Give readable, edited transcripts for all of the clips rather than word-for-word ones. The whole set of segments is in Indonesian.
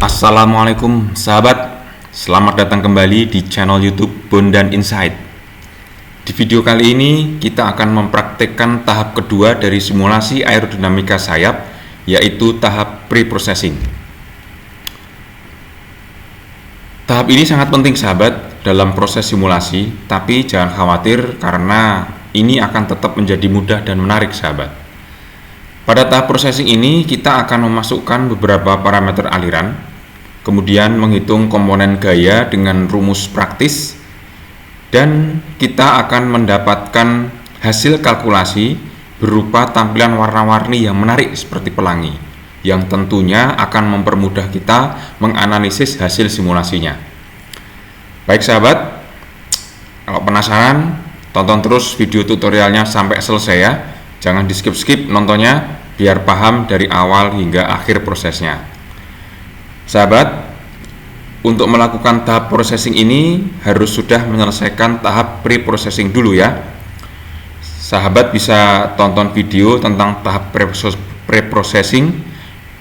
Assalamualaikum sahabat, selamat datang kembali di channel YouTube Bondan Insight. Di video kali ini kita akan mempraktekkan tahap kedua dari simulasi aerodinamika sayap, yaitu tahap pre-processing. Tahap ini sangat penting sahabat dalam proses simulasi, tapi jangan khawatir karena ini akan tetap menjadi mudah dan menarik sahabat. Pada tahap processing ini kita akan memasukkan beberapa parameter aliran, kemudian menghitung komponen gaya dengan rumus praktis, dan kita akan mendapatkan hasil kalkulasi berupa tampilan warna-warni yang menarik seperti pelangi, yang tentunya akan mempermudah kita menganalisis hasil simulasinya. Baik sahabat, kalau penasaran, tonton terus video tutorialnya sampai selesai ya. Jangan di skip-skip nontonnya, biar paham dari awal hingga akhir prosesnya. Sahabat, untuk melakukan tahap processing ini harus sudah menyelesaikan tahap pre-processing dulu ya. Sahabat bisa tonton video tentang tahap pre-processing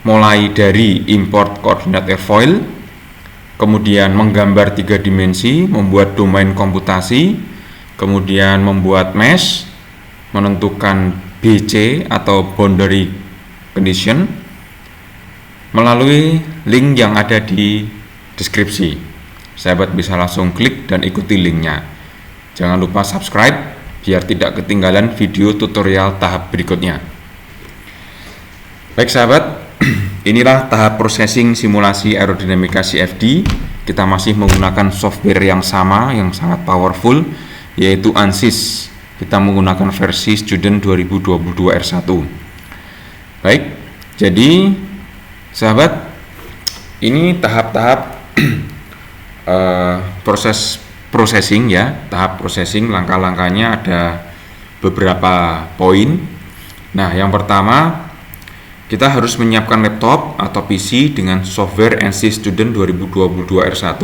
mulai dari import koordinat airfoil, kemudian menggambar 3 dimensi, membuat domain komputasi, kemudian membuat mesh, menentukan BC atau boundary condition, melalui link yang ada di deskripsi. Sahabat bisa langsung klik dan ikuti linknya. Jangan lupa subscribe biar tidak ketinggalan video tutorial tahap berikutnya. Baik sahabat, inilah tahap processing simulasi aerodinamika CFD. Kita masih menggunakan software yang sama, yang sangat powerful, yaitu ANSYS. Kita menggunakan versi Student 2022 R1. Baik, jadi sahabat, ini tahap-tahap proses processing ya. Tahap processing, langkah-langkahnya ada beberapa poin. Nah, yang pertama, kita harus menyiapkan laptop atau PC dengan software ANSYS Student 2022 R1,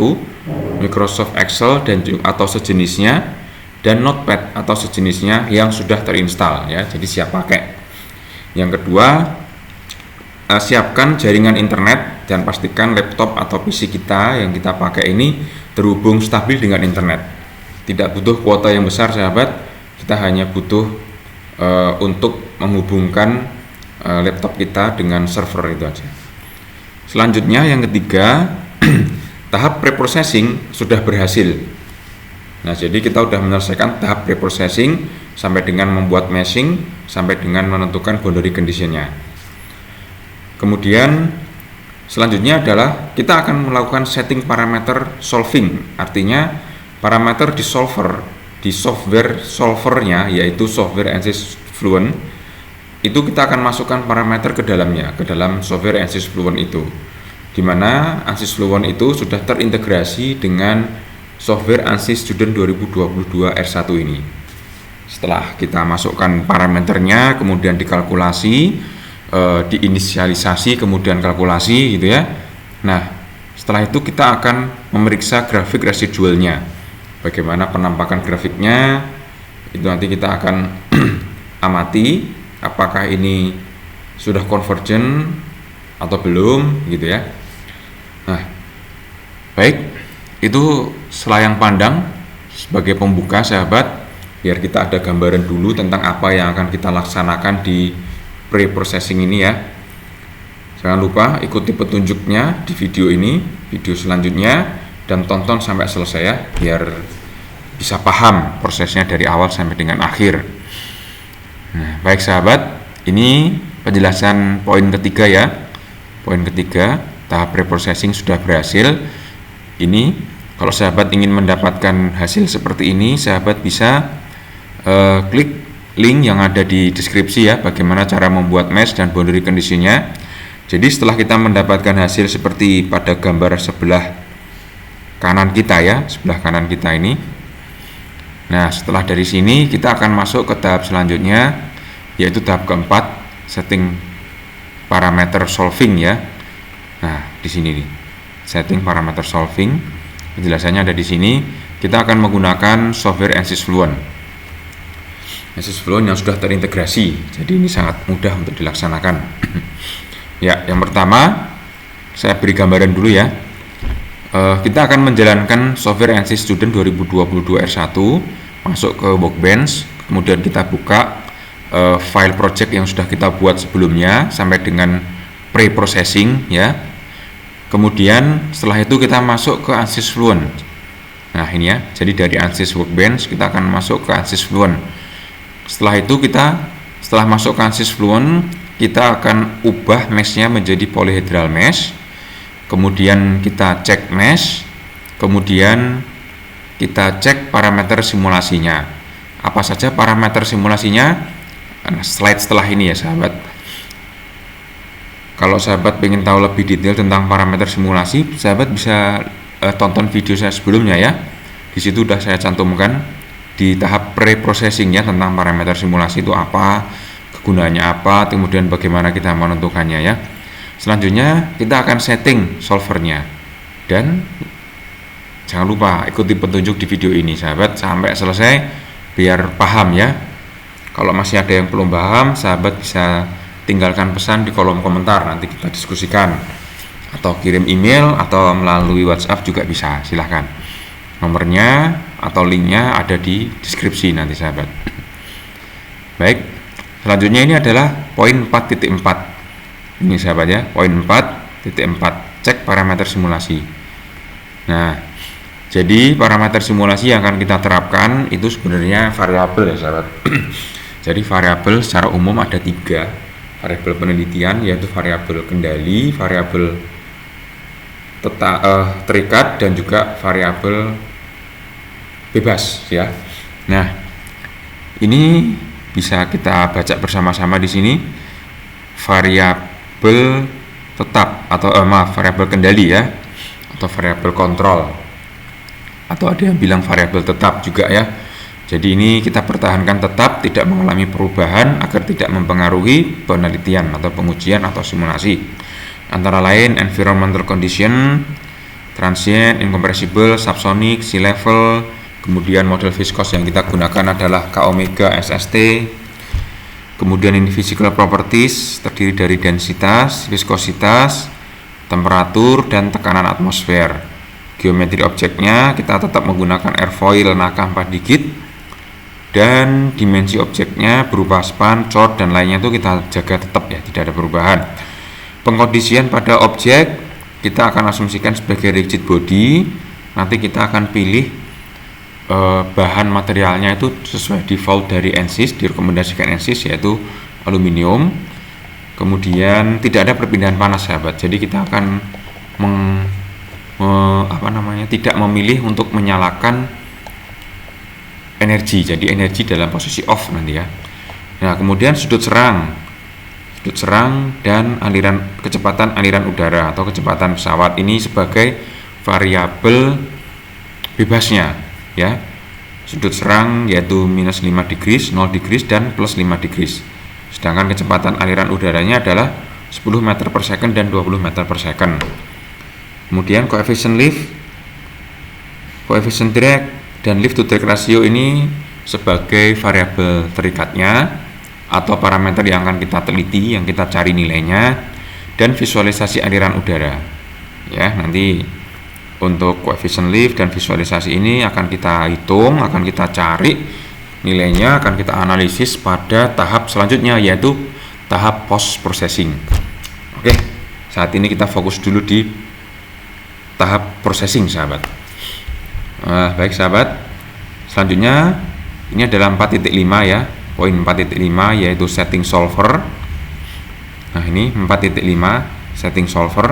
Microsoft Excel dan atau sejenisnya, dan Notepad atau sejenisnya yang sudah terinstall ya. Jadi siap pakai. Yang kedua, siapkan jaringan internet dan pastikan laptop atau PC kita yang kita pakai ini terhubung stabil dengan internet. Tidak butuh kuota yang besar sahabat, kita hanya butuh untuk menghubungkan laptop kita dengan server itu aja. Selanjutnya yang ketiga, tahap preprocessing sudah berhasil. Nah, jadi kita sudah menyelesaikan tahap preprocessing sampai dengan membuat meshing, sampai dengan menentukan boundary condition-nya. Kemudian selanjutnya adalah kita akan melakukan setting parameter solving. Artinya parameter di software solvernya, yaitu software ANSYS Fluent, itu kita akan masukkan parameter ke dalamnya, ke dalam software ANSYS Fluent itu, di mana ANSYS Fluent itu sudah terintegrasi dengan software ANSYS Student 2022 R1 ini. Setelah kita masukkan parameternya, kemudian dikalkulasi, diinisialisasi, kemudian kalkulasi gitu ya. Nah, setelah itu kita akan memeriksa grafik residualnya. Bagaimana penampakan grafiknya, itu nanti kita akan amati apakah ini sudah convergent atau belum gitu ya. Nah, baik, itu selayang pandang sebagai pembuka sahabat, biar kita ada gambaran dulu tentang apa yang akan kita laksanakan di pre-processing ini ya. Jangan lupa ikuti petunjuknya di video ini, video selanjutnya, dan tonton sampai selesai ya, biar bisa paham prosesnya dari awal sampai dengan akhir. Nah, baik sahabat, ini penjelasan poin ketiga ya. Poin ketiga, tahap pre-processing sudah berhasil. Ini kalau sahabat ingin mendapatkan hasil seperti ini, sahabat bisa klik link yang ada di deskripsi ya, bagaimana cara membuat mesh dan boundary condition-nya. Jadi setelah kita mendapatkan hasil seperti pada gambar sebelah kanan kita ya, sebelah kanan kita ini. Nah, setelah dari sini kita akan masuk ke tahap selanjutnya, yaitu tahap keempat, setting parameter solving ya. Nah, di sini nih, setting parameter solving. Penjelasannya ada di sini. Kita akan menggunakan software ANSYS Fluent. ANSYS Fluent yang sudah terintegrasi. Jadi ini sangat mudah untuk dilaksanakan. Ya, yang pertama saya beri gambaran dulu ya. Kita akan menjalankan software ANSYS Student 2022 R1, masuk ke Workbench, kemudian kita buka file project yang sudah kita buat sebelumnya sampai dengan pre-processing ya. Kemudian setelah itu kita masuk ke ANSYS Fluent. Nah ini ya, jadi dari ANSYS Workbench kita akan masuk ke ANSYS Fluent. Setelah itu setelah masuk ke ANSYS Fluent, kita akan ubah mesh-nya menjadi polyhedral mesh. Kemudian kita cek mesh, kemudian kita cek parameter simulasinya. Apa saja parameter simulasinya? Nah, slide setelah ini ya sahabat. Kalau sahabat ingin tahu lebih detail tentang parameter simulasi, sahabat bisa tonton video saya sebelumnya ya. Di situ sudah saya cantumkan di tahap pre-processingnya tentang parameter simulasi itu apa, kegunaannya apa, kemudian bagaimana kita menentukannya ya. Selanjutnya kita akan setting solvernya, dan jangan lupa ikuti petunjuk di video ini sahabat sampai selesai biar paham ya. Kalau masih ada yang belum paham, sahabat bisa tinggalkan pesan di kolom komentar, nanti kita diskusikan, atau kirim email atau melalui WhatsApp juga bisa, silahkan. Nomornya atau linknya ada di deskripsi nanti sahabat. Baik, selanjutnya ini adalah poin 4.4. Ini sahabat ya, poin 4.4, cek parameter simulasi. Nah, jadi parameter simulasi yang akan kita terapkan itu sebenarnya variabel ya sahabat. Jadi variabel secara umum ada 3 variabel penelitian, yaitu variabel kendali, variabel terikat, dan juga variabel bebas ya. Nah, ini bisa kita baca bersama-sama di sini. Variabel tetap atau variabel kendali ya, atau variabel kontrol, atau ada yang bilang variabel tetap juga ya. Jadi ini kita pertahankan tetap, tidak mengalami perubahan agar tidak mempengaruhi penelitian atau pengujian atau simulasi. Antara lain environmental condition, transient, incompressible, subsonic, sea level. Kemudian model viscous yang kita gunakan adalah K omega SST. Kemudian ini physical properties terdiri dari densitas, viskositas, temperatur, dan tekanan atmosfer. Geometri objeknya kita tetap menggunakan airfoil nakah 4 digit, dan dimensi objeknya berupa span, chord, dan lainnya itu kita jaga tetap ya, tidak ada perubahan. Pengkondisian pada objek kita akan asumsikan sebagai rigid body. Nanti kita akan pilih bahan materialnya itu sesuai default dari ANSYS, direkomendasikan ANSYS, yaitu aluminium. Kemudian tidak ada perpindahan panas sahabat, jadi kita akan tidak memilih untuk menyalakan energi, jadi energi dalam posisi off nanti ya. Nah, kemudian sudut serang dan kecepatan aliran udara atau kecepatan pesawat ini sebagai variabel bebasnya ya. Sudut serang yaitu minus 5 degrees, 0 degrees, dan plus 5 degrees. Sedangkan kecepatan aliran udaranya adalah 10 meter per second dan 20 meter per second. Kemudian coefficient lift, coefficient drag, dan lift to drag ratio ini sebagai variabel terikatnya atau parameter yang akan kita teliti, yang kita cari nilainya, dan visualisasi aliran udara ya. Nanti untuk coefficient lift dan visualisasi ini akan kita hitung, akan kita cari nilainya, akan kita analisis pada tahap selanjutnya, yaitu tahap post processing. Oke, saat ini kita fokus dulu di tahap processing sahabat. Baik sahabat, selanjutnya ini adalah 4.5 ya, poin 4.5 yaitu setting solver. Nah ini 4.5 setting solver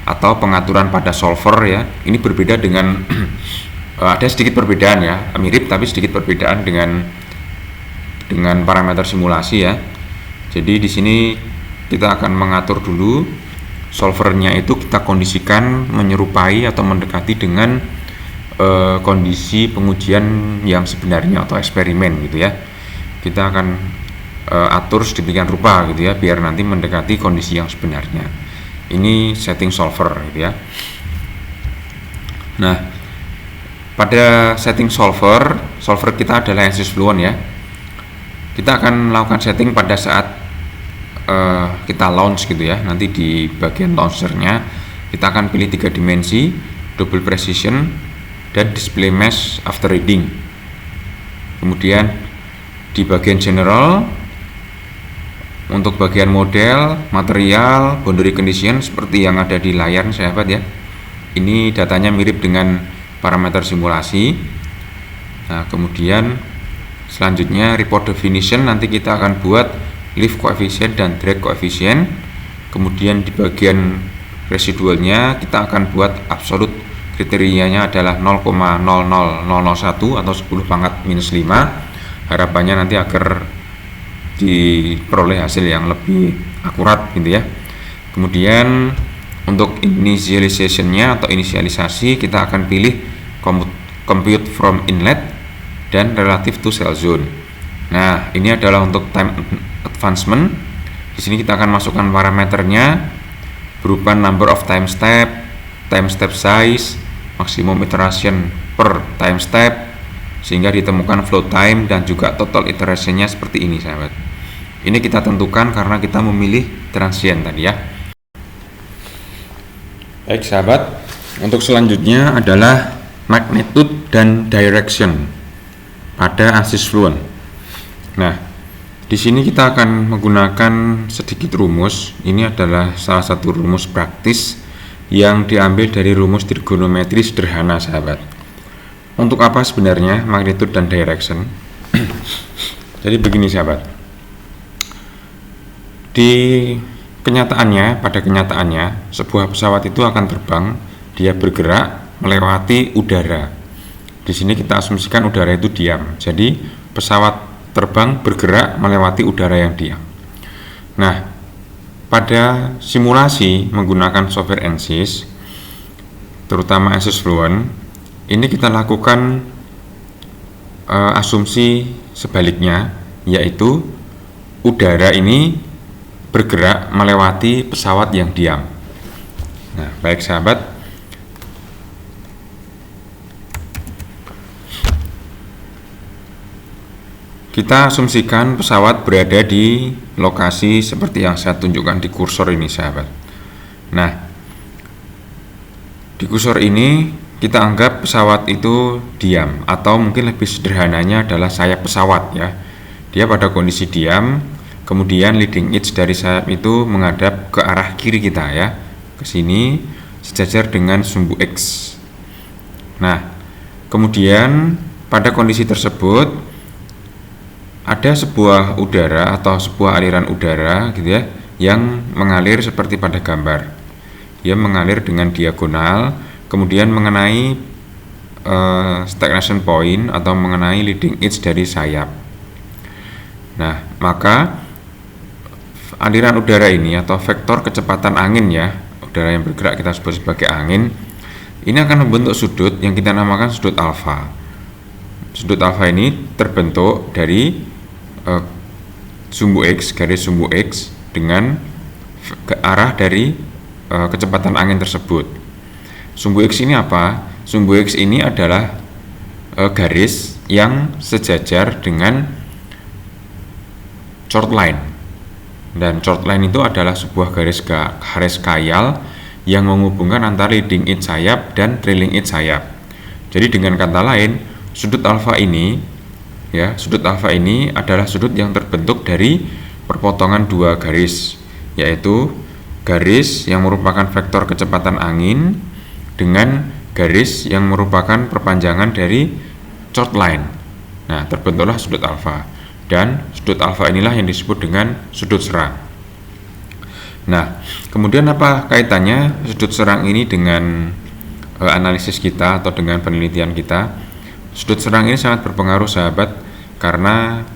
atau pengaturan pada solver ya. Ini berbeda dengan ada sedikit perbedaan ya, mirip tapi sedikit perbedaan dengan parameter simulasi ya. Jadi di sini kita akan mengatur dulu solvernya itu, kita kondisikan menyerupai atau mendekati dengan kondisi pengujian yang sebenarnya atau eksperimen gitu ya. Kita akan atur sedemikian rupa gitu ya, biar nanti mendekati kondisi yang sebenarnya. Ini setting solver gitu ya. Nah, pada setting solver kita adalah ANSYS Fluent ya. Kita akan melakukan setting pada saat kita launch gitu ya. Nanti di bagian launchernya Kita akan pilih 3 dimensi, double precision, dan display mesh after reading. Kemudian di bagian general, untuk bagian model, material, boundary condition seperti yang ada di layar sahabat ya. Ini datanya mirip dengan parameter simulasi. Nah, kemudian selanjutnya report definition, nanti kita akan buat lift coefficient dan drag coefficient. Kemudian di bagian residualnya kita akan buat absolute, kriterianya adalah 0,00001 atau 10 pangkat minus 5. Harapannya nanti agar diperoleh hasil yang lebih akurat gitu ya. Kemudian untuk initialization-nya atau inisialisasi, kita akan pilih compute from inlet dan relative to cell zone. Nah, ini adalah untuk time advancement. Di sini kita akan masukkan parameternya berupa number of time step size, maximum iteration per time step, sehingga ditemukan flow time dan juga total iteration-nya seperti ini sahabat. Ini kita tentukan karena kita memilih transient tadi ya. Baik sahabat, untuk selanjutnya adalah magnitude dan direction pada ANSYS Fluent. Nah, di sini kita akan menggunakan sedikit rumus. Ini adalah salah satu rumus praktis yang diambil dari rumus trigonometri sederhana sahabat. Untuk apa sebenarnya magnitude dan direction? Jadi begini sahabat. Pada kenyataannya, sebuah pesawat itu akan terbang, dia bergerak melewati udara. Di sini kita asumsikan udara itu diam. Jadi pesawat terbang bergerak melewati udara yang diam. Nah, pada simulasi menggunakan software ANSYS, terutama ANSYS Fluent, ini kita lakukan asumsi sebaliknya, yaitu udara ini bergerak melewati pesawat yang diam. Nah, baik sahabat, kita asumsikan pesawat berada di lokasi seperti yang saya tunjukkan di kursor ini sahabat. Nah, di kursor ini kita anggap pesawat itu diam, atau mungkin lebih sederhananya adalah sayap pesawat ya. Dia pada kondisi diam, kemudian leading edge dari sayap itu menghadap ke arah kiri kita ya, ke sini sejajar dengan sumbu X. Nah, kemudian pada kondisi tersebut ada sebuah udara atau sebuah aliran udara gitu ya, yang mengalir seperti pada gambar. Dia mengalir dengan diagonal, kemudian mengenai stagnation point atau mengenai leading edge dari sayap. Nah, maka aliran udara ini atau vektor kecepatan angin ya, udara yang bergerak kita sebut sebagai angin, ini akan membentuk sudut yang kita namakan sudut alfa. Sudut alfa ini terbentuk dari sumbu X, garis sumbu X dengan ke arah dari kecepatan angin tersebut. Sumbu X ini apa? Sumbu X ini adalah garis yang sejajar dengan short line. Dan short line itu adalah sebuah garis khayal yang menghubungkan antara leading edge sayap dan trailing edge sayap. Jadi dengan kata lain, sudut alfa ini ya, sudut alfa ini adalah sudut yang terbentuk dari perpotongan dua garis, yaitu garis yang merupakan vektor kecepatan angin dengan garis yang merupakan perpanjangan dari short line. Nah, terbentuklah sudut alfa. Dan sudut alfa inilah yang disebut dengan sudut serang. Nah, kemudian apa kaitannya sudut serang ini dengan analisis kita atau dengan penelitian kita? Sudut serang ini sangat berpengaruh sahabat, karena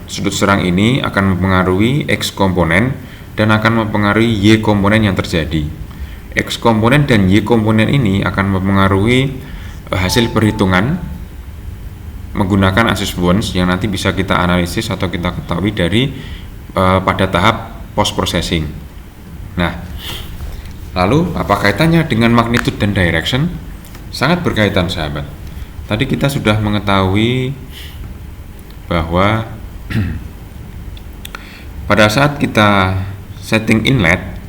sudut serang ini akan mempengaruhi X komponen dan akan mempengaruhi Y komponen yang terjadi. X komponen dan Y komponen ini akan mempengaruhi hasil perhitungan menggunakan ANSYS Fluent yang nanti bisa kita analisis atau kita ketahui dari pada tahap post processing. Nah, lalu apa kaitannya dengan magnitude dan direction? Sangat berkaitan sahabat. Tadi kita sudah mengetahui bahwa pada saat kita setting inlet,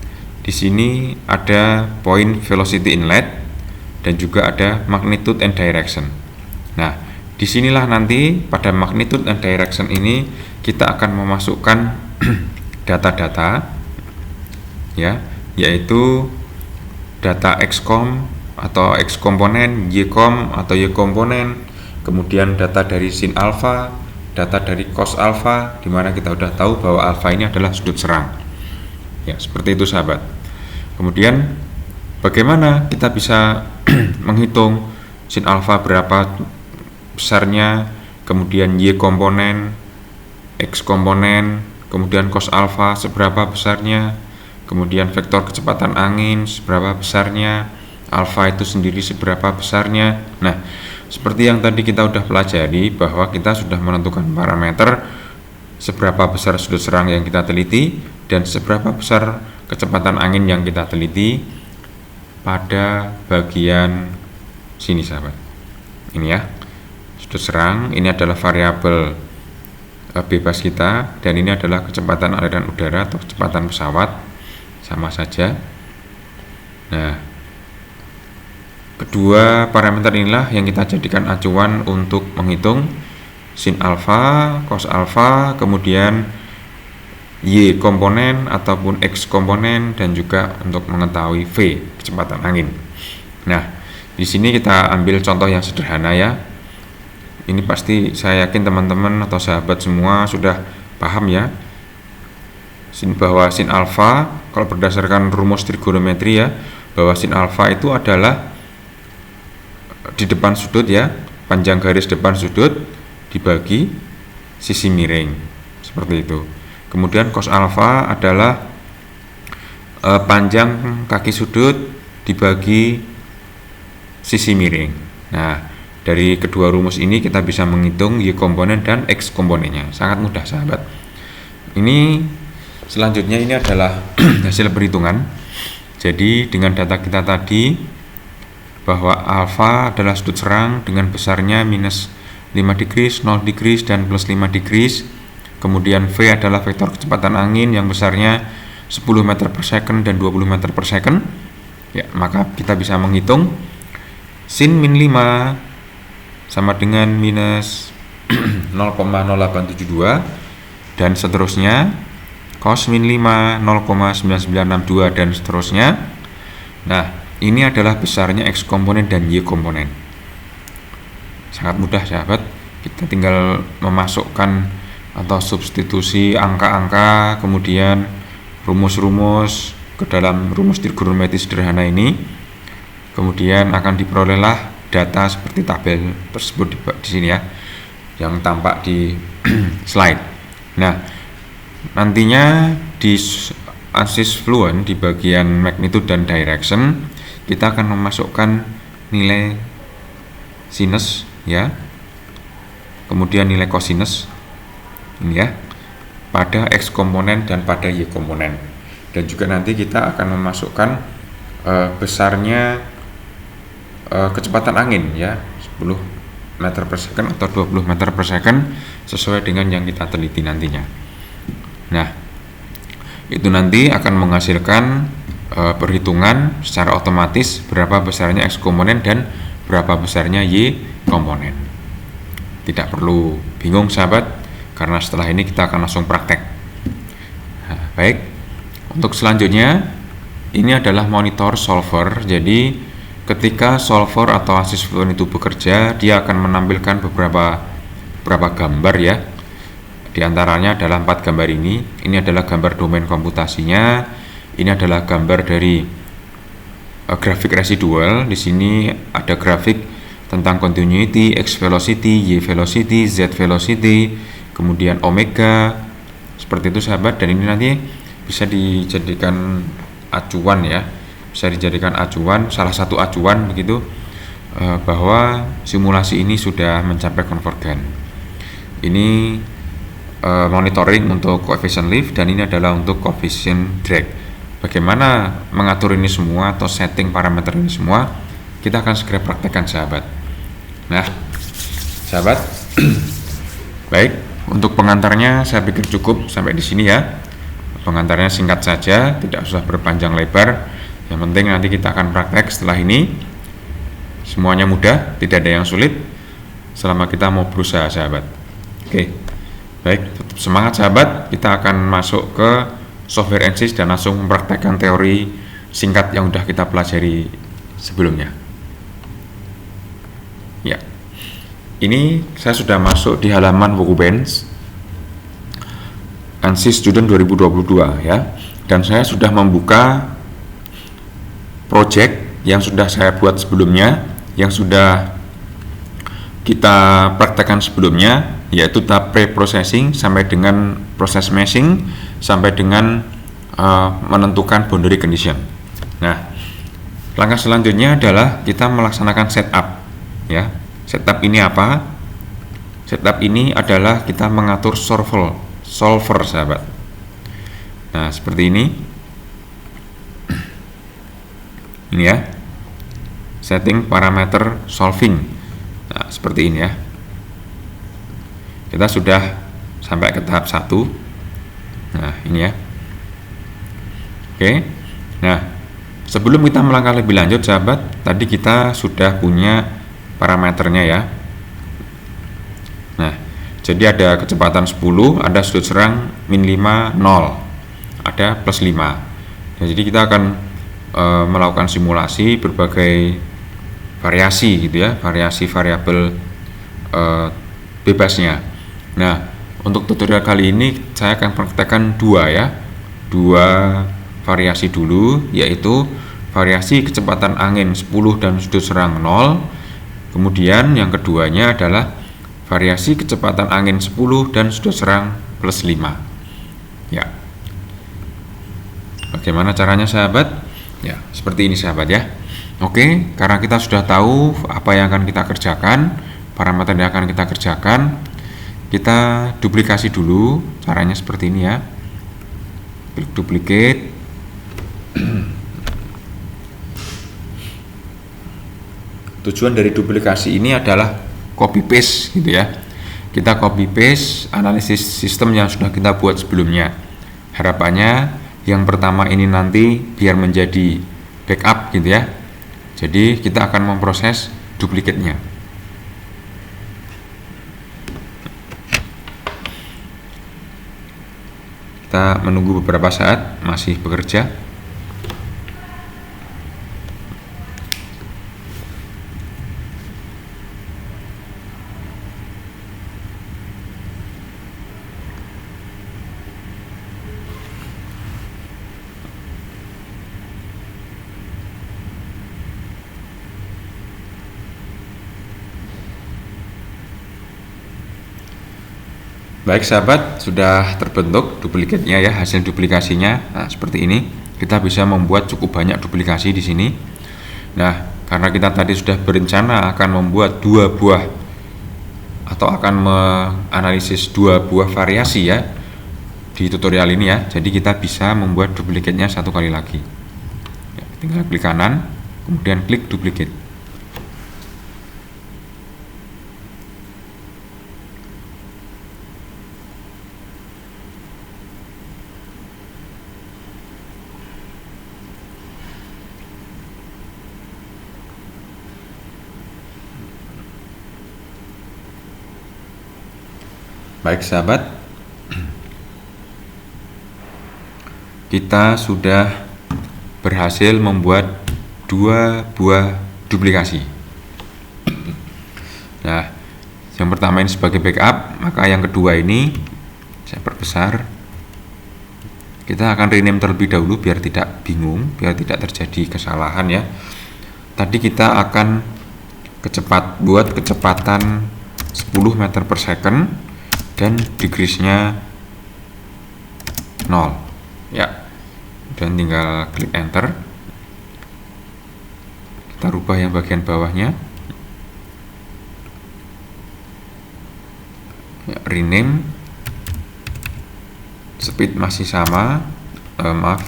Di sini ada point velocity inlet dan juga ada magnitude and direction. Nah, disinilah nanti pada magnitude and direction ini kita akan memasukkan data-data ya, yaitu data x-com atau x komponen, y-com atau y komponen, kemudian data dari sin alpha, data dari cos alpha, di mana kita sudah tahu bahwa alpha ini adalah sudut serang. Ya, seperti itu sahabat. Kemudian bagaimana kita bisa menghitung sin alpha berapa besarnya, kemudian y komponen, x komponen, kemudian cos alpha seberapa besarnya, kemudian vektor kecepatan angin seberapa besarnya, alpha itu sendiri seberapa besarnya. Nah, seperti yang tadi kita sudah pelajari bahwa kita sudah menentukan parameter seberapa besar sudut serang yang kita teliti dan seberapa besar kecepatan angin yang kita teliti pada bagian sini sahabat. Ini ya, sudut serang, ini adalah variabel bebas kita, dan ini adalah kecepatan aliran udara atau kecepatan pesawat, sama saja. Nah, kedua parameter inilah yang kita jadikan acuan untuk menghitung sin alpha, cos alpha, kemudian y komponen ataupun x komponen, dan juga untuk mengetahui v kecepatan angin. Nah, di sini kita ambil contoh yang sederhana ya. Ini pasti saya yakin teman-teman atau sahabat semua sudah paham ya, bahwa sin alpha kalau berdasarkan rumus trigonometri ya, bahwa sin alpha itu adalah di depan sudut ya, panjang garis depan sudut dibagi sisi miring, seperti itu. Kemudian cos alpha adalah panjang kaki sudut dibagi sisi miring. Nah, dari kedua rumus ini kita bisa menghitung y komponen dan x komponennya. Sangat mudah sahabat. Ini selanjutnya ini adalah hasil perhitungan. Jadi dengan data kita tadi bahwa alpha adalah sudut serang dengan besarnya minus 5 degrees, 0 degrees, dan plus 5 degrees. Kemudian V adalah vektor kecepatan angin yang besarnya 10 meter per second dan 20 meter per second. Ya, maka kita bisa menghitung sin min 5 sama dengan minus 0,0872 dan seterusnya, cos min 5 0,9962 dan seterusnya. Nah, ini adalah besarnya x komponen dan y komponen. Sangat mudah sahabat, kita tinggal memasukkan atau substitusi angka-angka, kemudian rumus-rumus ke dalam rumus trigonometri sederhana ini, kemudian akan diperolehlah data seperti tabel tersebut di sini ya, yang tampak di slide. Nah, nantinya di ANSYS Fluent di bagian magnitude dan direction kita akan memasukkan nilai sinus ya, kemudian nilai cosinus ini ya, pada x komponen dan pada y komponen, dan juga nanti kita akan memasukkan besarnya kecepatan angin ya, 10 meter per second atau 20 meter per second sesuai dengan yang kita teliti nantinya. Nah, itu nanti akan menghasilkan perhitungan secara otomatis berapa besarnya x komponen dan berapa besarnya y komponen. Tidak perlu bingung sahabat, karena setelah ini kita akan langsung praktek. Nah, baik, untuk selanjutnya ini adalah monitor solver. Jadi ketika solver atau ANSYS Fluent itu bekerja, dia akan menampilkan beberapa gambar ya. Di antaranya adalah 4 gambar ini. Ini adalah gambar domain komputasinya. Ini adalah gambar dari grafik residual. Di sini ada grafik tentang continuity, x velocity, y velocity, z velocity, kemudian omega, seperti itu sahabat. Dan ini nanti bisa dijadikan acuan ya, bisa dijadikan acuan, salah satu acuan begitu, bahwa simulasi ini sudah mencapai konvergen. Ini monitoring untuk coefficient lift, dan ini adalah untuk coefficient drag. Bagaimana mengatur ini semua atau setting parameter ini semua, kita akan segera praktekkan sahabat. Nah sahabat, baik, untuk pengantarnya saya pikir cukup sampai di sini ya. pengantarnya singkat saja, tidak usah berpanjang lebar. Yang penting nanti kita akan praktek setelah ini. Semuanya mudah, tidak ada yang sulit selama kita mau berusaha, sahabat. Oke, baik, tetap semangat sahabat. Kita akan masuk ke software ANSYS dan langsung mempraktekkan teori singkat yang sudah kita pelajari sebelumnya. Ya, ini saya sudah masuk di halaman Workbench ANSYS Student 2022 ya, dan saya sudah membuka project yang sudah saya buat sebelumnya, yang sudah kita praktekkan sebelumnya, yaitu tahap pre-processing sampai dengan proses meshing sampai dengan menentukan boundary condition. Nah, langkah selanjutnya adalah kita melaksanakan setup ya. Setup ini apa? Setup ini adalah kita mengatur solver sahabat. Nah, seperti ini. Ini ya. Setting parameter solving. Nah, seperti ini ya. Kita sudah sampai ke tahap 1. Nah, ini ya. Oke. Nah, sebelum kita melangkah lebih lanjut sahabat, tadi kita sudah punya parameternya ya. Nah, jadi ada kecepatan 10, ada sudut serang min 5, 0, ada plus 5. Nah, jadi kita akan melakukan simulasi berbagai variasi gitu ya, variasi variabel bebasnya. Nah, untuk tutorial kali ini saya akan praktekkan dua variasi dulu, yaitu variasi kecepatan angin 10 dan sudut serang 0. Kemudian yang keduanya adalah variasi kecepatan angin 10 dan sudut serang plus 5 ya. Bagaimana caranya sahabat? Ya, seperti ini sahabat ya. Oke, karena kita sudah tahu apa yang akan kita kerjakan, parameter yang akan kita kerjakan, kita duplikasi dulu. Caranya seperti ini ya. Klik duplicate. Tujuan dari duplikasi ini adalah copy paste gitu ya. Kita copy paste analisis sistem yang sudah kita buat sebelumnya. Harapannya yang pertama ini nanti biar menjadi backup gitu ya. Jadi kita akan memproses duplikatnya. Kita menunggu beberapa saat, masih bekerja. Baik sahabat, sudah terbentuk duplikatnya ya, hasil duplikasinya. Nah, seperti ini. Kita bisa membuat cukup banyak duplikasi di sini. Nah, karena kita tadi sudah berencana akan membuat dua buah atau akan menganalisis dua buah variasi ya di tutorial ini ya. Jadi kita bisa membuat duplikatnya satu kali lagi. Ya, tinggal klik kanan, kemudian klik duplicate. Baik sahabat, kita sudah berhasil membuat dua buah duplikasi. Nah, yang pertama ini sebagai backup, maka yang kedua ini saya perbesar. Kita akan rename terlebih dahulu biar tidak bingung, biar tidak terjadi kesalahan ya. Tadi kita akan buat kecepatan 10 meter per second dan degrees-nya 0 ya, dan tinggal klik enter. Kita rubah yang bagian bawahnya ya, rename, speed masih sama, maaf,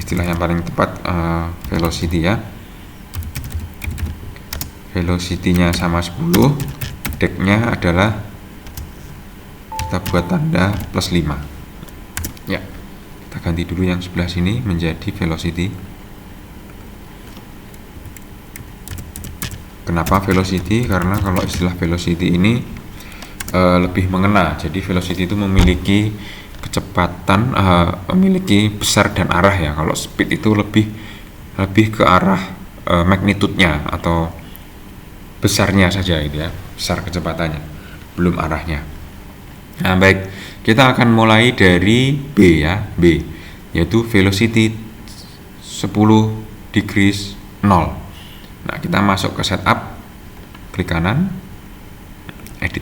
istilah yang paling tepat velocity ya, velocity-nya sama 10, deck-nya adalah kita buat tanda plus 5 ya. Kita Kita ganti dulu yang sebelah sini menjadi velocity. Kenapa velocity? Karena kalau istilah velocity ini lebih mengena. Jadi velocity itu memiliki kecepatan, memiliki besar dan arah ya. Kalau speed itu lebih ke arah magnitude-nya atau besarnya saja gitu ya, besar kecepatannya, belum arahnya. Nah, baik, kita akan mulai dari B ya, B, yaitu velocity 10 degrees 0. Nah, kita masuk ke setup, klik kanan, edit.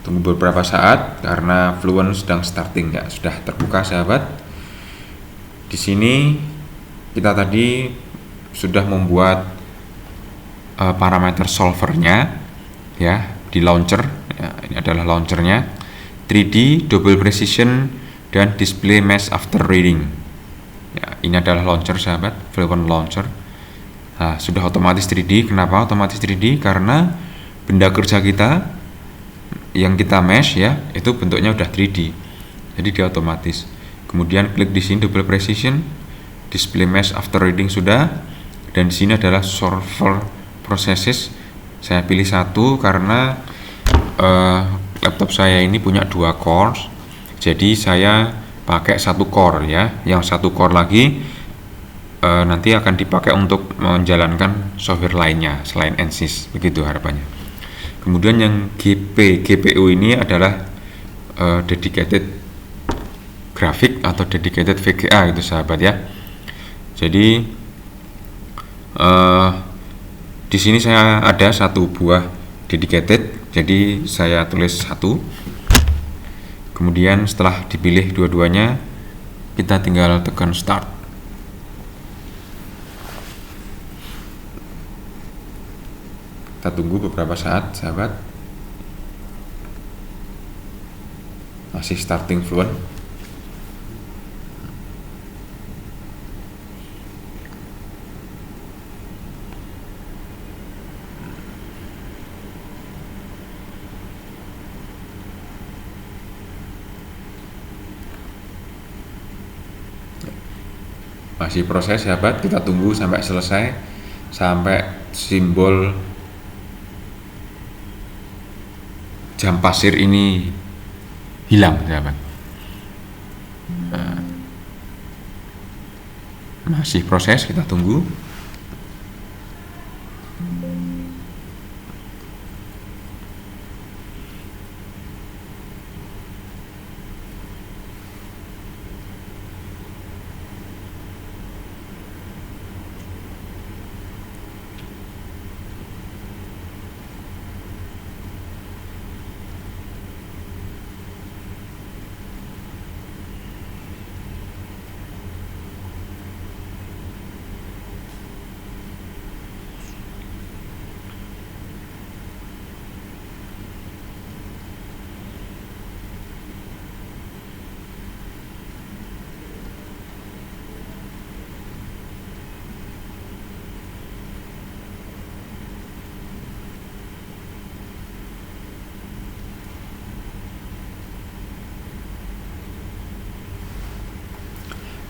Tunggu beberapa saat karena Fluent sedang starting ya, sudah terbuka sahabat. Di sini kita tadi sudah membuat parameter solvernya ya di launcher ya, ini adalah launchernya 3D double precision dan display mesh after reading ya, ini adalah launcher sahabat, Fluent launcher. Nah, sudah otomatis 3D. Kenapa otomatis 3D? Karena benda kerja kita yang kita mesh ya itu bentuknya udah 3D, jadi dia otomatis. Kemudian klik di sini double precision, display mesh after reading sudah, dan di sini adalah solver processes. Saya pilih satu karena laptop saya ini punya 2 core, jadi saya pakai 1 core ya. Yang 1 core lagi nanti akan dipakai untuk menjalankan software lainnya selain ANSYS, begitu harapannya. Kemudian yang GPU ini adalah dedicated grafik atau dedicated VGA gitu sahabat ya. Jadi di sini saya ada 1 buah dedicated, jadi saya tulis 1. Kemudian setelah dipilih dua-duanya, kita tinggal tekan start. Kita tunggu beberapa saat sahabat. Masih starting Fluent. Masih proses sahabat, kita tunggu sampai selesai, sampai simbol jam pasir ini hilang sahabat. Masih proses, kita tunggu.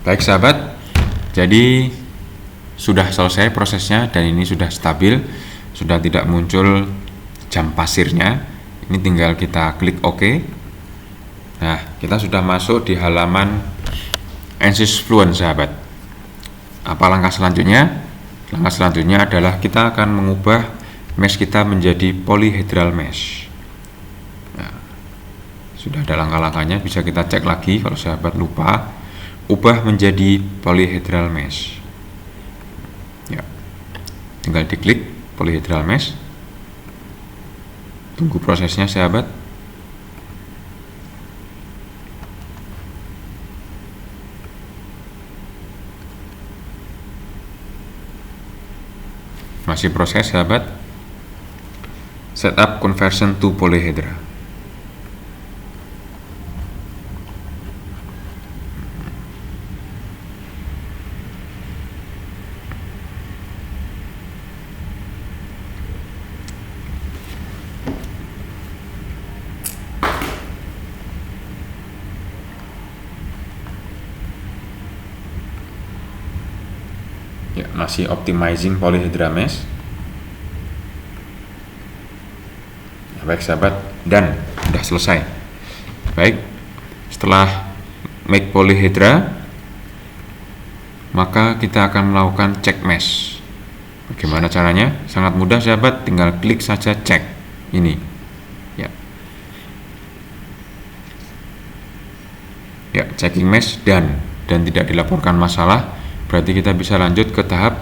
Baik sahabat, jadi sudah selesai prosesnya dan ini sudah stabil, sudah tidak muncul jam pasirnya. Ini tinggal kita klik OK. Nah, kita sudah masuk di halaman ANSYS Fluent sahabat. Apa langkah selanjutnya? Langkah selanjutnya adalah kita akan mengubah mesh kita menjadi polyhedral mesh. Nah, sudah ada langkah-langkahnya, bisa kita cek lagi kalau sahabat lupa. Ubah menjadi polyhedral mesh ya, tinggal diklik polyhedral mesh. Tunggu prosesnya sahabat. Masih proses sahabat. Setup conversion to polyhedra. Ya, masih optimizing polyhedra mesh. Ya, baik sahabat, dan sudah selesai. Baik, setelah make polyhedra, maka kita akan melakukan cek mesh. Bagaimana caranya? Sangat mudah sahabat, tinggal klik saja cek ini. Ya, ya, checking mesh dan tidak dilaporkan masalah. Berarti kita bisa lanjut ke tahap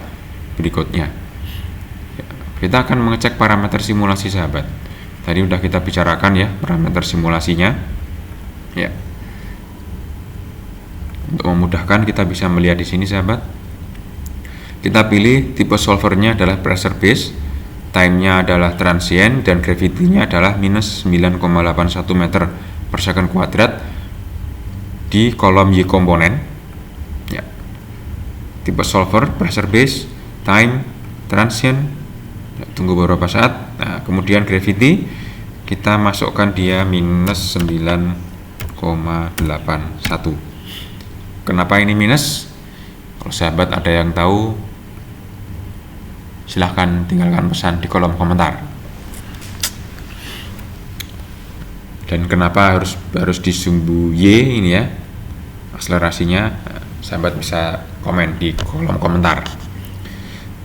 berikutnya. Ya, kita akan mengecek parameter simulasi sahabat. Tadi udah kita bicarakan ya parameter simulasinya. Ya. Untuk memudahkan kita bisa melihat di sini sahabat. Kita pilih tipe solvernya adalah pressure base, time-nya adalah transient, dan gravity-nya adalah minus 9,81 meter per second kuadrat di kolom Y komponen. Tipe solver, pressure base, time, transient, tunggu beberapa saat. Nah, kemudian gravity kita masukkan dia minus 9,81. Kenapa ini minus? Kalau sahabat ada yang tahu, silahkan tinggalkan pesan di kolom komentar. Dan kenapa harus disumbu Y ini ya, akselerasinya? Sahabat bisa komen di kolom komentar.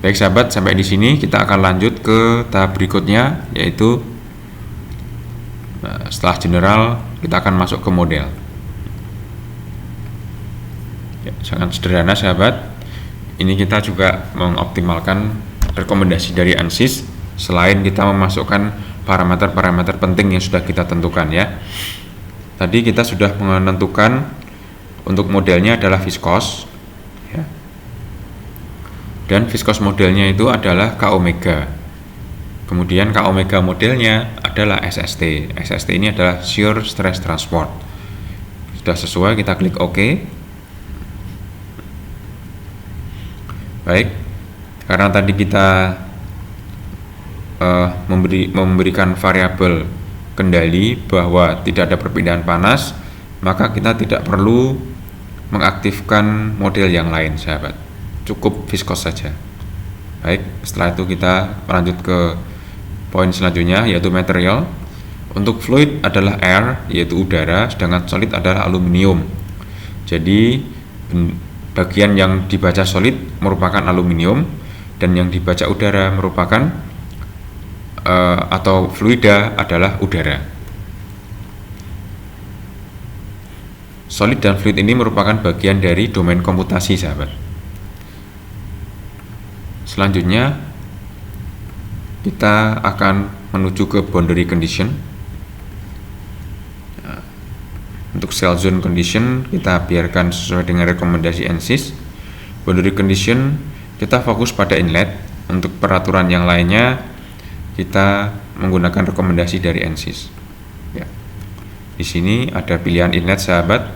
Baik sahabat, sampai di sini kita akan lanjut ke tahap berikutnya, yaitu setelah general kita akan masuk ke model. Ya, sangat sederhana sahabat. Ini kita juga mengoptimalkan rekomendasi dari ANSYS selain kita memasukkan parameter-parameter penting yang sudah kita tentukan ya. Tadi kita sudah menentukan untuk modelnya adalah viskos ya. Dan viskos modelnya itu adalah K omega. Kemudian K omega modelnya adalah SST. SST ini adalah shear stress transport. Sudah sesuai, kita klik OK. Baik, karena tadi kita memberikan variabel kendali bahwa tidak ada perpindahan panas, maka kita tidak perlu mengaktifkan model yang lain sahabat, cukup viskos saja. Baik, setelah itu kita lanjut ke poin selanjutnya, yaitu material. Untuk fluid adalah air, yaitu udara, sedangkan solid adalah aluminium. Jadi bagian yang dibaca solid merupakan aluminium, dan yang dibaca udara merupakan atau fluida adalah udara. Solid dan fluid ini merupakan bagian dari domain komputasi sahabat. Selanjutnya kita akan menuju ke boundary condition. Nah, untuk cell zone condition kita biarkan sesuai dengan rekomendasi ANSYS. Boundary condition kita fokus pada inlet. Untuk peraturan yang lainnya kita menggunakan rekomendasi dari ANSYS ya. Di sini ada pilihan inlet sahabat.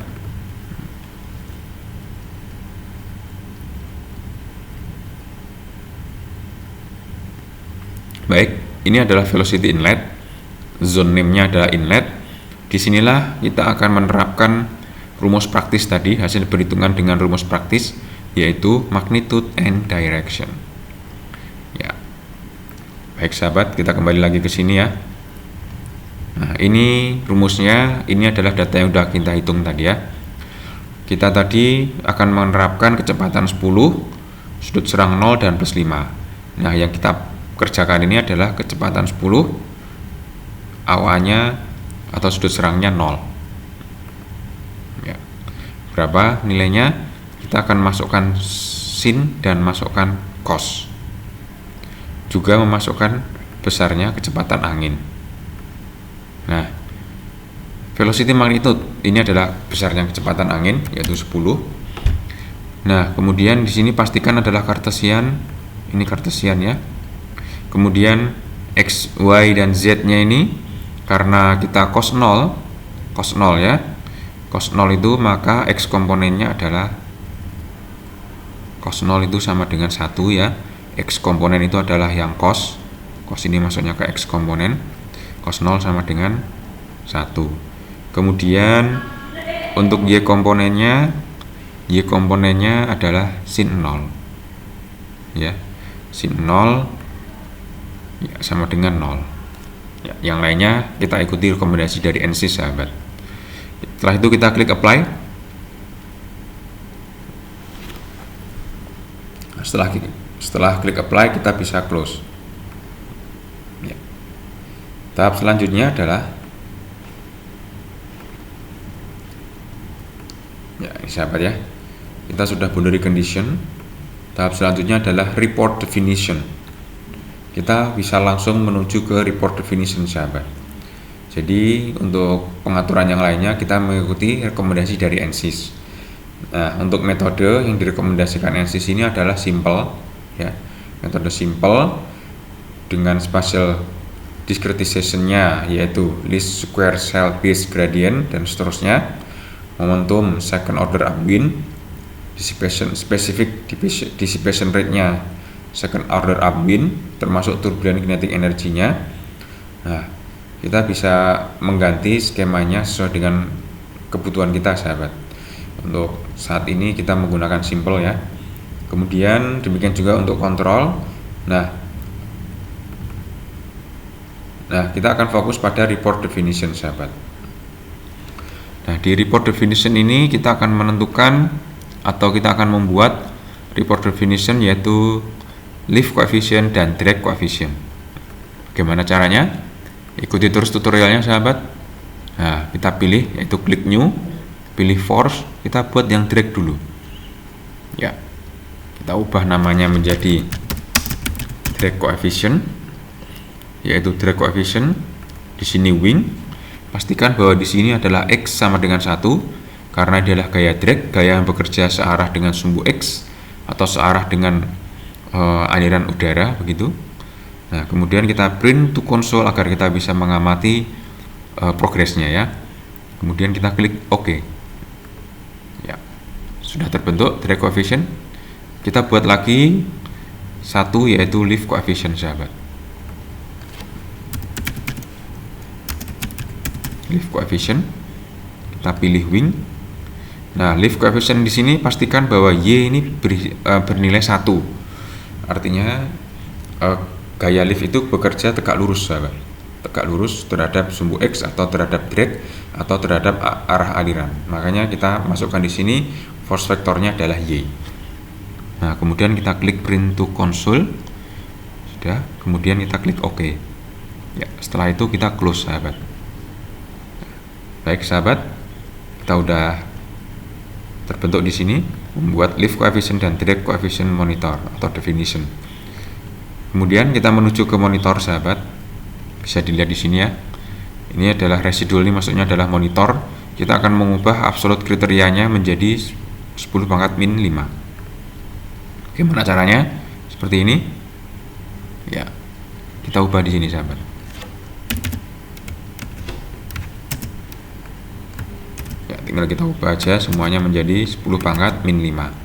Baik, ini adalah velocity inlet. Zone name-nya adalah inlet. Disinilah kita akan menerapkan rumus praktis tadi, hasil perhitungan dengan rumus praktis, yaitu magnitude and direction. Ya. Baik sahabat, kita kembali lagi ke sini ya. Nah, ini rumusnya, ini adalah data yang sudah kita hitung tadi ya. Kita tadi akan menerapkan kecepatan 10, sudut serang 0 dan plus 5. Nah, yang kita kerjakan ini adalah kecepatan 10, awalnya atau sudut serangnya 0 ya. Berapa nilainya? Kita akan masukkan sin dan masukkan cos, juga memasukkan besarnya kecepatan angin. Nah, velocity magnitude ini adalah besarnya kecepatan angin, yaitu 10. Nah, kemudian di sini pastikan adalah Cartesian. Ini Cartesian ya. Kemudian X, Y, dan Z-nya ini karena kita cos 0 ya. Cos 0 itu maka X komponennya adalah cos 0 itu sama dengan 1 ya. X komponen itu adalah yang cos. Cos ini masuknya ke X komponen. Cos 0 sama dengan 1. Kemudian untuk Y komponennya adalah sin 0. ya. Sim 0 ya, sama dengan 0 ya. Yang lainnya kita ikuti rekomendasi dari ANSYS sahabat. Setelah itu kita klik apply. Setelah klik apply kita bisa close ya. Tahap selanjutnya adalah ya, ini sahabat ya, kita sudah boundary condition. Tahap selanjutnya adalah report definition. Kita bisa langsung menuju ke report definition sahabat. Jadi untuk pengaturan yang lainnya kita mengikuti rekomendasi dari ANSYS. Nah, untuk metode yang direkomendasikan ANSYS ini adalah simple ya, metode simple dengan spatial discretization-nya yaitu least square cell base gradient dan seterusnya. Momentum second order upwind, dissipation specific dissipation rate-nya second order upwind termasuk turbulent kinetic energinya. Nah, kita bisa mengganti skemanya sesuai dengan kebutuhan kita sahabat. Untuk saat ini kita menggunakan simple ya. Kemudian demikian juga untuk kontrol. Nah, kita akan fokus pada report definition sahabat. Nah, di report definition ini kita akan menentukan atau kita akan membuat report definition yaitu lift coefficient dan drag coefficient. Bagaimana caranya? Ikuti terus tutorialnya sahabat. Nah, kita pilih yaitu klik new, pilih force, kita buat yang drag dulu. Ya. Kita ubah namanya menjadi drag coefficient yaitu drag coefficient. Di sini wing. Pastikan bahwa di sini adalah X sama dengan 1 karena dia adalah gaya drag, gaya yang bekerja searah dengan sumbu X atau searah dengan aliran udara begitu. Nah, kemudian kita print to console agar kita bisa mengamati progresnya ya. Kemudian kita klik OK. Ya. Sudah terbentuk drag coefficient. Kita buat lagi satu yaitu lift coefficient sahabat. Lift coefficient, kita pilih wing. Nah, lift coefficient di sini pastikan bahwa Y ini bernilai 1. Artinya gaya lift itu bekerja tegak lurus sahabat. Tegak lurus terhadap sumbu X atau terhadap drag atau terhadap arah aliran. Makanya kita masukkan di sini force vektornya adalah Y. Nah, kemudian kita klik print to console. Sudah, kemudian kita klik OK. Ya, setelah itu kita close sahabat. Baik sahabat, kita udah terbentuk di sini membuat lift coefficient dan drag coefficient monitor atau definition. Kemudian kita menuju ke monitor sahabat. Bisa dilihat di sini ya. Ini adalah residual, ini maksudnya adalah monitor. Kita akan mengubah absolute kriterianya menjadi 10 pangkat min 5. Gimana caranya? Seperti ini. Ya. Kita ubah di sini sahabat. Tinggal kita ubah aja semuanya menjadi 10 pangkat min 5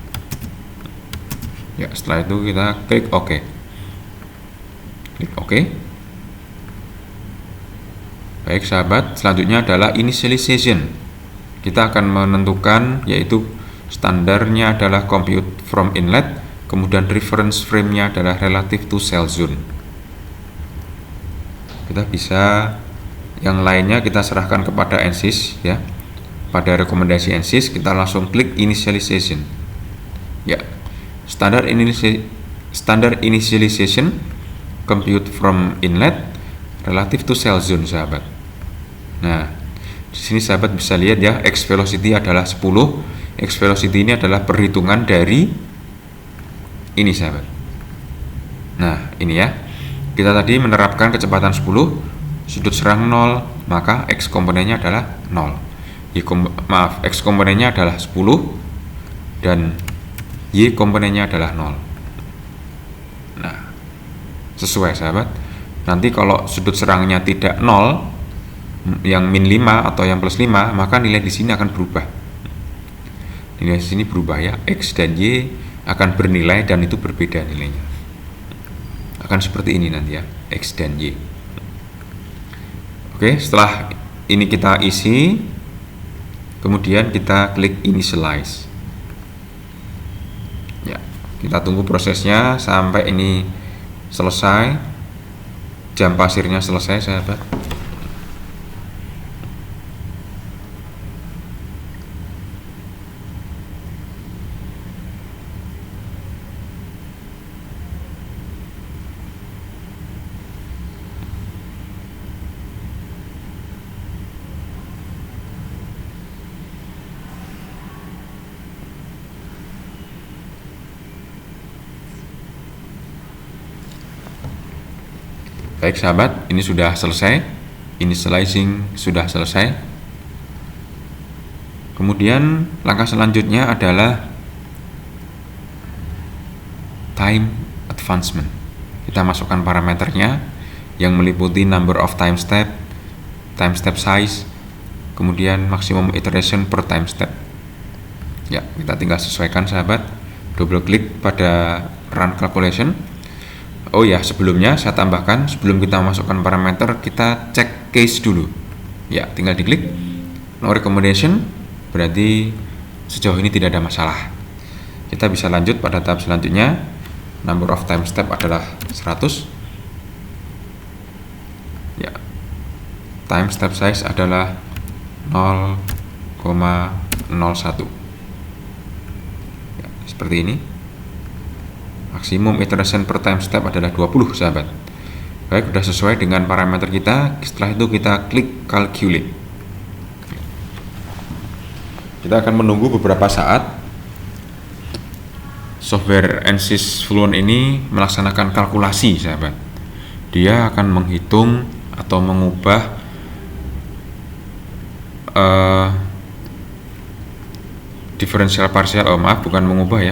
ya. Setelah itu kita klik OK. Klik OK. Baik sahabat, selanjutnya adalah initialization. Kita akan menentukan yaitu standarnya adalah compute from inlet, kemudian reference frame-nya adalah relative to cell zone. Kita bisa yang lainnya kita serahkan kepada ANSYS ya. Pada rekomendasi ANSYS kita langsung klik initialization. Ya. Standard initialization compute from inlet relative to cell zone sahabat. Nah, di sini sahabat bisa lihat ya, X velocity adalah 10. X velocity ini adalah perhitungan dari ini sahabat. Nah, ini ya. Kita tadi menerapkan kecepatan 10, sudut serang 0, maka X komponennya adalah 0. X komponennya adalah 10 dan Y komponennya adalah 0. Nah, sesuai sahabat. Nanti kalau sudut serangnya tidak 0, yang min 5 atau yang plus 5, maka nilai di sini akan berubah. Nilai di sini berubah ya. X dan Y akan bernilai dan itu berbeda nilainya. Akan seperti ini nanti ya, X dan Y. Oke, setelah ini kita isi, kemudian kita klik initialize. Ya, Kita tunggu prosesnya sampai ini selesai, jam pasirnya selesai sahabat. Baik sahabat, ini sudah selesai. Initializing sudah selesai. Kemudian langkah selanjutnya adalah time advancement. Kita masukkan parameternya yang meliputi number of time step size, kemudian maximum iteration per time step. Ya, kita tinggal sesuaikan sahabat. Double klik pada run calculation. Oh ya, sebelumnya saya tambahkan, sebelum kita masukkan parameter, kita cek case dulu. Ya, tinggal diklik no recommendation, berarti sejauh ini tidak ada masalah. Kita bisa lanjut pada tahap selanjutnya. Number of time step adalah 100. Ya. Time step size adalah 0,01. Ya, seperti ini. Maksimum iteration per time step adalah 20 sahabat. Baik, sudah sesuai dengan parameter kita. Setelah itu kita klik calculate. Kita akan menunggu beberapa saat. Software ANSYS Fluent ini melaksanakan kalkulasi sahabat. Dia akan menghitung atau mengubah diferensial parsial,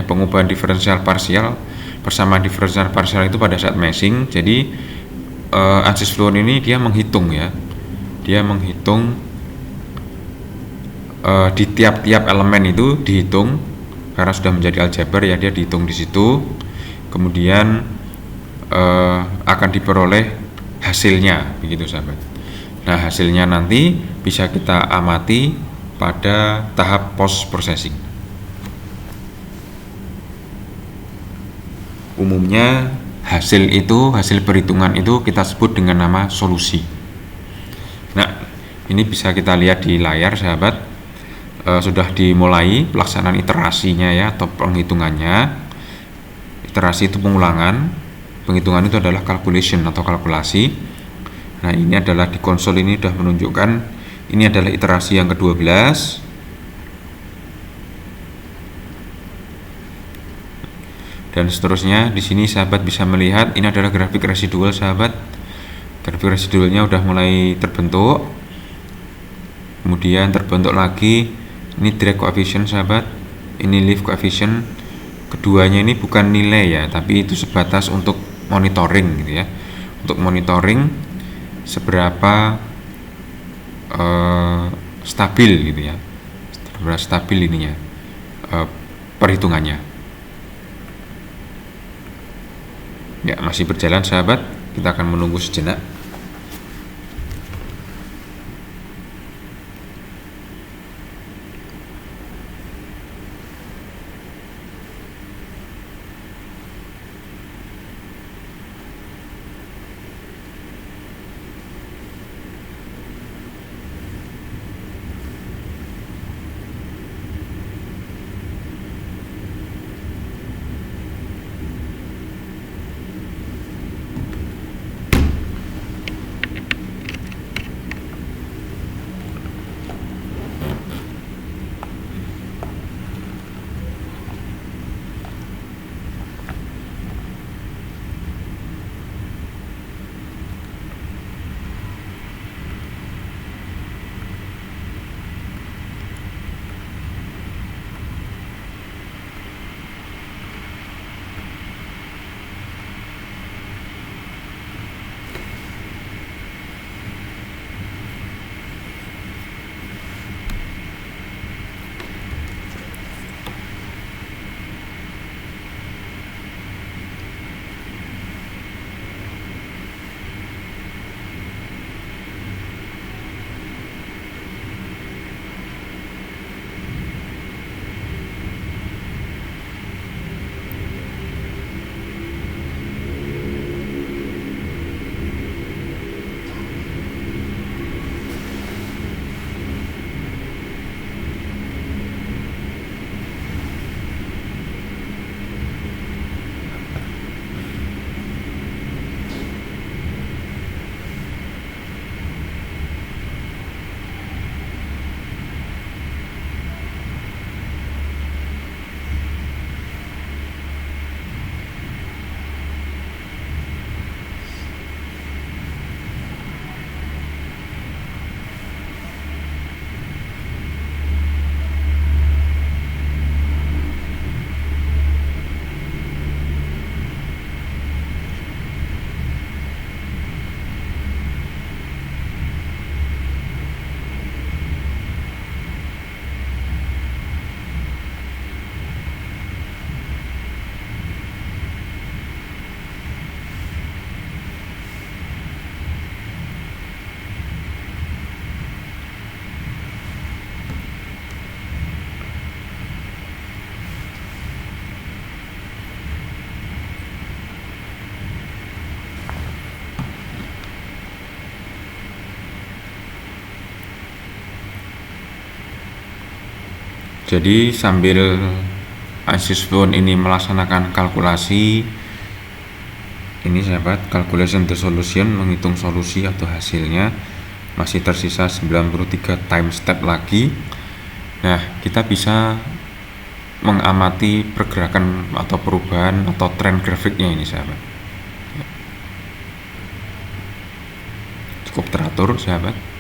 pengubahan diferensial parsial bersama diferensial parsial itu pada saat meshing. Jadi ANSYS Fluent ini dia menghitung ya, dia menghitung di tiap-tiap elemen itu dihitung karena sudah menjadi aljabar ya, dia dihitung di situ. Kemudian akan diperoleh hasilnya, begitu sahabat. Nah, hasilnya nanti bisa kita amati pada tahap post processing. Umumnya hasil perhitungan itu kita sebut dengan nama solusi. Nah, ini bisa kita lihat di layar sahabat. Sudah dimulai pelaksanaan iterasinya ya, atau penghitungannya. Iterasi itu pengulangan, penghitungan itu adalah calculation atau kalkulasi. Nah, ini adalah di konsol ini sudah menunjukkan ini adalah iterasi yang ke-12. Dan seterusnya. Di sini sahabat bisa melihat ini adalah grafik residual sahabat. Grafik residualnya udah mulai terbentuk. Kemudian terbentuk lagi. Ini drag coefficient sahabat. Ini lift coefficient. Keduanya ini bukan nilai ya, tapi itu sebatas untuk monitoring gitu ya. Untuk monitoring seberapa stabil gitu ya. Seberapa stabil ininya perhitungannya. Ya, masih berjalan sahabat. Kita akan menunggu sejenak. Jadi sambil ANSYS Fluent ini melaksanakan kalkulasi, ini sahabat, calculation the solution, menghitung solusi atau hasilnya, masih tersisa 93 time step lagi. Nah, kita bisa mengamati pergerakan atau perubahan atau tren grafiknya ini sahabat. Cukup teratur sahabat.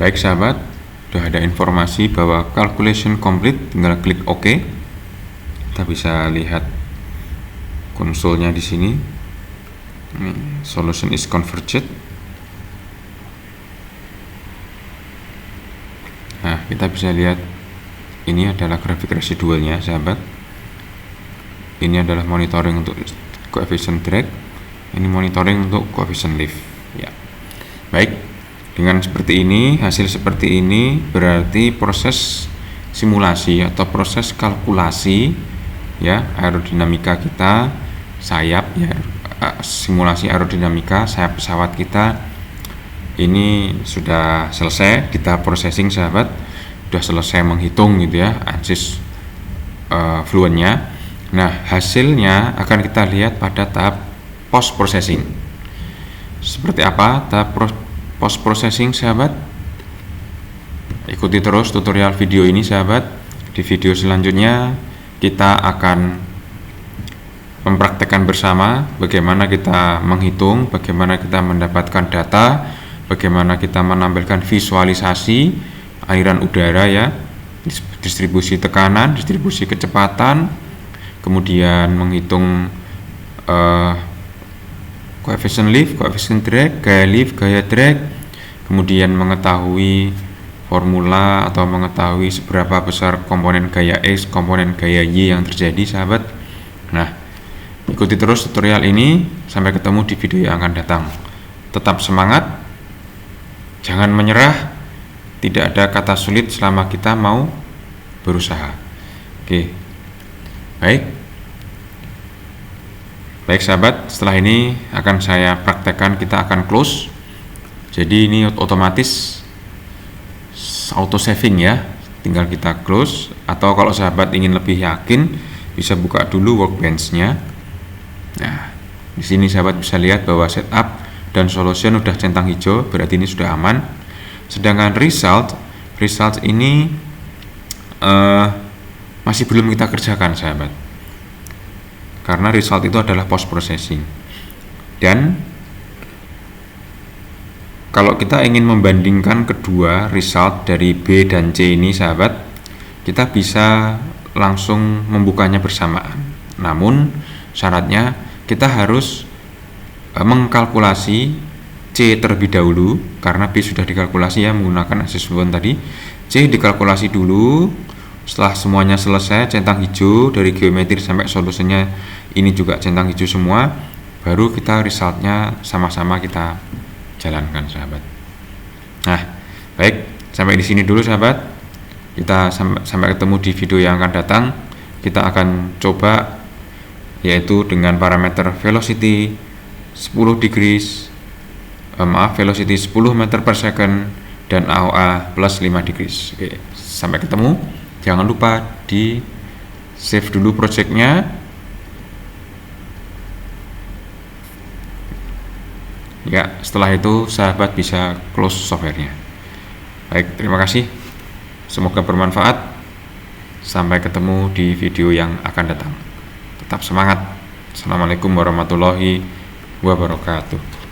Baik sahabat, sudah ada informasi bahwa calculation complete, tinggal klik OK. Kita bisa lihat konsolnya di sini. Solution is converged. Nah, kita bisa lihat ini adalah grafik residualnya sahabat. Ini adalah monitoring untuk coefficient drag, ini monitoring untuk coefficient lift ya. Baik, dengan seperti ini, hasil seperti ini berarti proses simulasi atau proses kalkulasi ya aerodinamika kita, sayap ya, simulasi aerodinamika sayap pesawat kita ini sudah selesai kita processing sahabat, sudah selesai menghitung gitu ya ANSYS fluentnya. Nah, hasilnya akan kita lihat pada tahap post processing. Seperti apa tahap post processing sahabat? Ikuti terus tutorial video ini sahabat. Di video selanjutnya kita akan mempraktekkan bersama bagaimana kita menghitung, bagaimana kita mendapatkan data, bagaimana kita menampilkan visualisasi aliran udara ya, distribusi tekanan, distribusi kecepatan, kemudian menghitung coefficient lift, coefficient drag, gaya lift, gaya drag, kemudian mengetahui formula atau mengetahui seberapa besar komponen gaya X, komponen gaya Y yang terjadi sahabat. Nah, ikuti terus tutorial ini sampai ketemu di video yang akan datang. Tetap semangat, jangan menyerah, tidak ada kata sulit selama kita mau berusaha. Oke. Baik sahabat, setelah ini akan saya praktekkan, kita akan close. Jadi ini otomatis auto saving ya, tinggal kita close. Atau kalau sahabat ingin lebih yakin, bisa buka dulu workbench-nya. Nah, di sini sahabat bisa lihat bahwa setup dan solution sudah centang hijau, berarti ini sudah aman. Sedangkan result ini masih belum kita kerjakan sahabat, karena result itu adalah post processing. Dan kalau kita ingin membandingkan kedua result dari B dan C ini sahabat, kita bisa langsung membukanya bersamaan. Namun syaratnya kita harus mengkalkulasi C terlebih dahulu, karena B sudah dikalkulasi ya menggunakan ANSYS fluent tadi. C dikalkulasi dulu. Setelah semuanya selesai, centang hijau dari geometri sampai solusinya ini juga centang hijau semua, baru kita resultnya sama-sama kita jalankan sahabat. Nah, baik, sampai di sini dulu sahabat. Kita sampai ketemu di video yang akan datang. Kita akan coba yaitu dengan parameter velocity 10 degrees, velocity 10 meter per second dan AOA plus 5 degrees. Oke, sampai ketemu. Jangan lupa di save dulu projectnya ya. Setelah itu sahabat bisa close softwarenya. Baik, terima kasih, semoga bermanfaat. Sampai ketemu di video yang akan datang. Tetap semangat. Assalamualaikum warahmatullahi wabarakatuh.